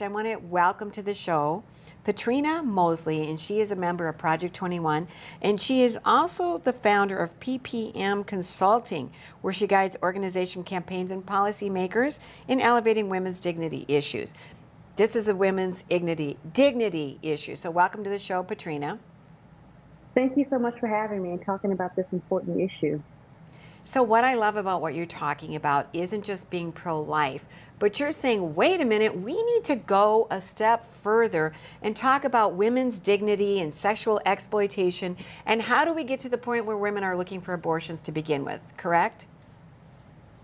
I want to welcome to the show Patrina Mosley, and she is a member of Project 21, and she is also the founder of PPM Consulting, where she guides organization campaigns and policymakers in elevating women's dignity issues. This is a women's dignity issue. So welcome to the show, Patrina. Thank you so much for having me and talking about this important issue. So what I love about what you're talking about isn't just being pro-life, but you're saying, wait a minute, we need to go a step further and talk about women's dignity and sexual exploitation, and how do we get to the point where women are looking for abortions to begin with, correct?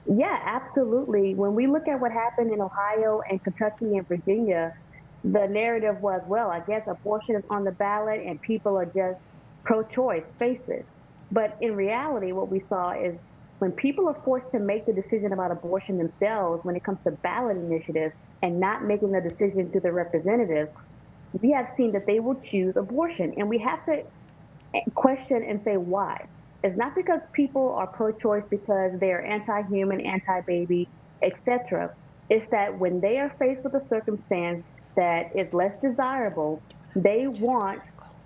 Yeah, absolutely. When we look at what happened in Ohio and Kentucky and Virginia, the narrative was, well, I guess abortion is on the ballot and people are just pro-choice, face it. But in reality, what we saw is when people are forced to make the decision about abortion themselves, when it comes to ballot initiatives and not making the decision through the representatives, we have seen that they will choose abortion. And we have to question and say why. It's not because people are pro-choice because they're anti-human, anti-baby, etc. It's that when they are faced with a circumstance that is less desirable, they want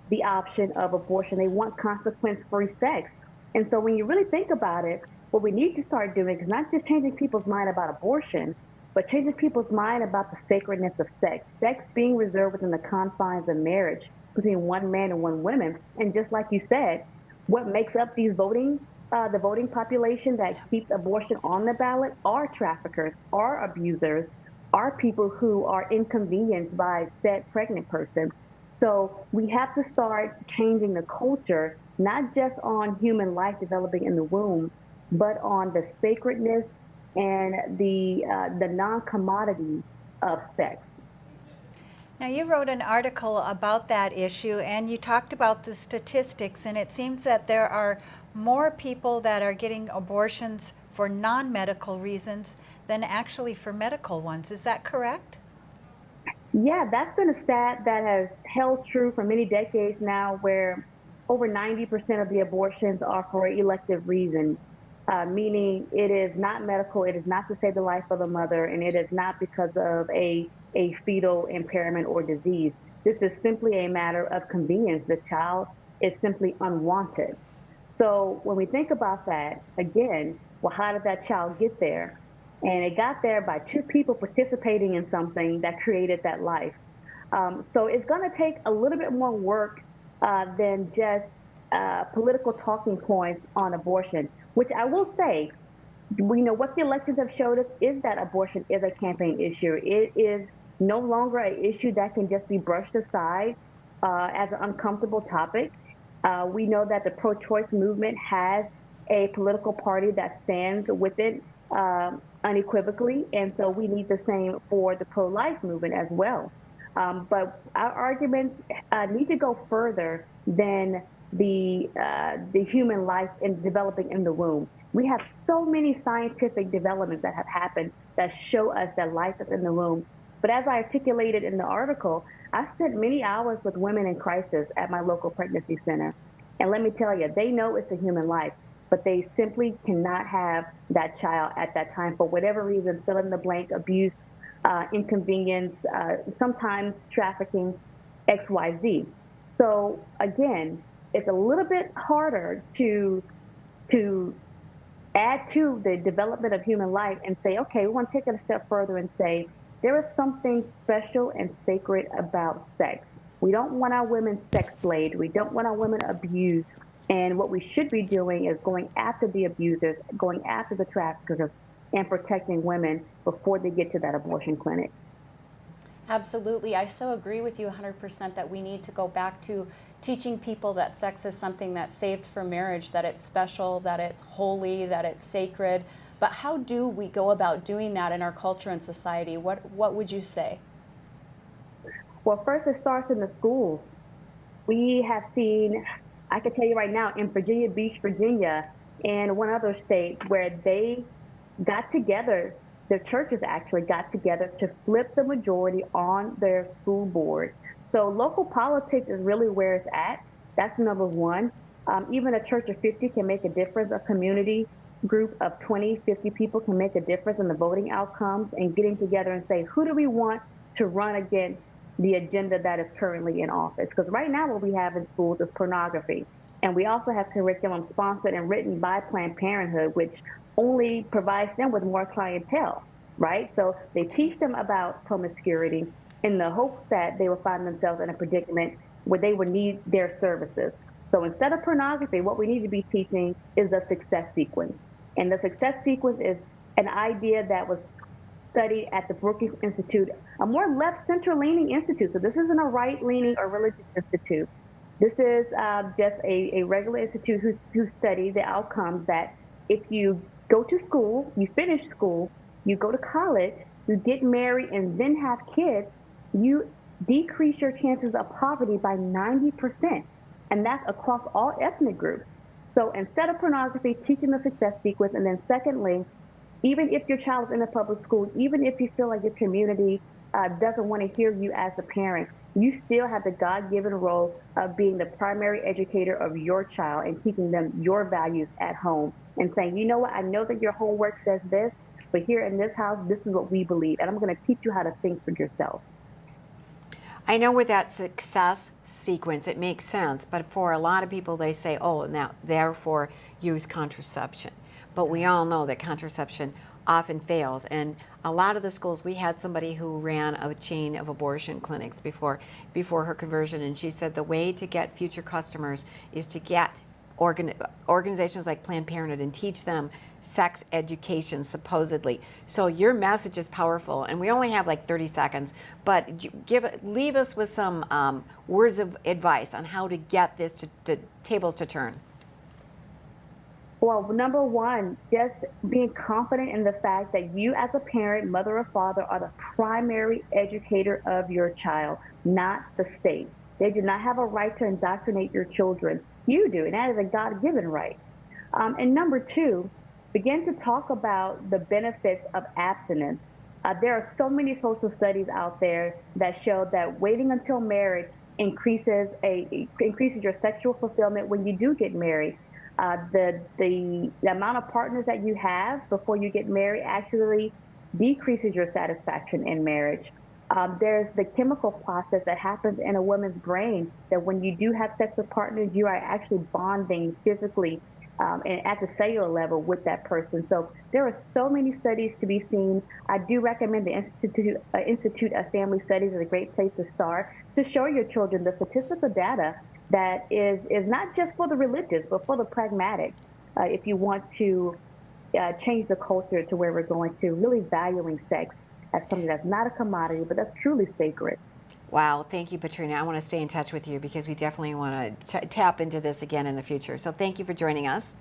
the option of abortion. They want consequence-free sex. And so when you really think about it, what we need to start doing is not just changing people's mind about abortion, but changing people's mind about the sacredness of sex. Sex being reserved within the confines of marriage between one man and one woman. And just like you said, what makes up the voting population that keeps abortion on the ballot are traffickers, are abusers, are people who are inconvenienced by said pregnant person. So we have to start changing the culture, not just on human life developing in the womb, but on the sacredness and the non-commodity of sex. Now, you wrote an article about that issue, and you talked about the statistics, and it seems that there are more people that are getting abortions for non-medical reasons than actually for medical ones. Is that correct? Yeah, that's been a stat that has held true for many decades now, where over 90% of the abortions are for elective reasons, meaning it is not medical, it is not to save the life of the mother, and it is not because of a fetal impairment or disease. This is simply a matter of convenience. The child is simply unwanted. So when we think about that, again, well, how did that child get there? And it got there by two people participating in something that created that life. So it's going to take a little bit more work than just political talking points on abortion, which I will say, we know what the elections have showed us is that abortion is a campaign issue. It is no longer an issue that can just be brushed aside as an uncomfortable topic. We know that the pro-choice movement has a political party that stands with it unequivocally, and so we need the same for the pro-life movement as well. But our arguments need to go further than the human life in developing in the womb. We have so many scientific developments that have happened that show us that life is in the womb. But as I articulated in the article, I spent many hours with women in crisis at my local pregnancy center. And let me tell you, they know it's a human life, but they simply cannot have that child at that time for whatever reason, fill in the blank, abuse, inconvenience, sometimes trafficking, XYZ. So again, it's a little bit harder to add to the development of human life and say, okay, we want to take it a step further and say, there is something special and sacred about sex. We don't want our women sex slaved. We don't want our women abused. And what we should be doing is going after the abusers, going after the traffickers, and protecting women before they get to that abortion clinic. Absolutely. I so agree with you 100% that we need to go back to teaching people that sex is something that's saved for marriage, that it's special, that it's holy, that it's sacred. But how do we go about doing that in our culture and society? What would you say? Well, first it starts in the schools. We have seen, I can tell you right now, in Virginia Beach, Virginia, and one other state where they got together, the churches actually got together to flip the majority on their school board. So local politics is really where it's at. That's number one. Even a church of 50 can make a difference. A community group of 20, 50 people can make a difference in the voting outcomes, and getting together and say, who do we want to run against the agenda that is currently in office. Because right now what we have in schools is pornography. And we also have curriculum sponsored and written by Planned Parenthood, which only provides them with more clientele, right? So they teach them about promiscuity in the hopes that they will find themselves in a predicament where they would need their services. So instead of pornography, what we need to be teaching is the success sequence. And the success sequence is an idea that was studied at the Brookings Institute, a more left center-leaning institute. So this isn't a right-leaning or religious institute. This is just a regular institute who study the outcomes that if you go to school, you finish school, you go to college, you get married and then have kids, you decrease your chances of poverty by 90%. And that's across all ethnic groups. So instead of pornography, teaching the success sequence, and then secondly, even if your child is in a public school, even if you feel like your community doesn't want to hear you as a parent, you still have the God-given role of being the primary educator of your child and teaching them your values at home and saying, you know what, I know that your homework says this, but here in this house, this is what we believe, and I'm going to teach you how to think for yourself. I know with that success sequence, it makes sense, but for a lot of people, they say, oh, now therefore use contraception. But we all know that contraception often fails. And a lot of the schools, we had somebody who ran a chain of abortion clinics before her conversion, and she said the way to get future customers is to get organizations like Planned Parenthood and teach them sex education, supposedly. So your message is powerful, and we only have like 30 seconds, but leave us with some words of advice on how to get the tables to turn. Well, number one, just being confident in the fact that you as a parent, mother or father, are the primary educator of your child, not the state. They do not have a right to indoctrinate your children. You do, and that is a God-given right. And number two, begin to talk about the benefits of abstinence. There are so many social studies out there that show that waiting until marriage increases your sexual fulfillment when you do get married. The amount of partners that you have before you get married actually decreases your satisfaction in marriage. There's the chemical process that happens in a woman's brain that when you do have sex with partners, you are actually bonding physically and at the cellular level with that person. So there are so many studies to be seen. I do recommend the Institute of Family Studies is a great place to start to show your children the statistical data that is not just for the religious, but for the pragmatic, if you want to change the culture to where we're going to really valuing sex as something that's not a commodity, but that's truly sacred. Wow, thank you, Patrina. I want to stay in touch with you because we definitely want to tap into this again in the future. So thank you for joining us.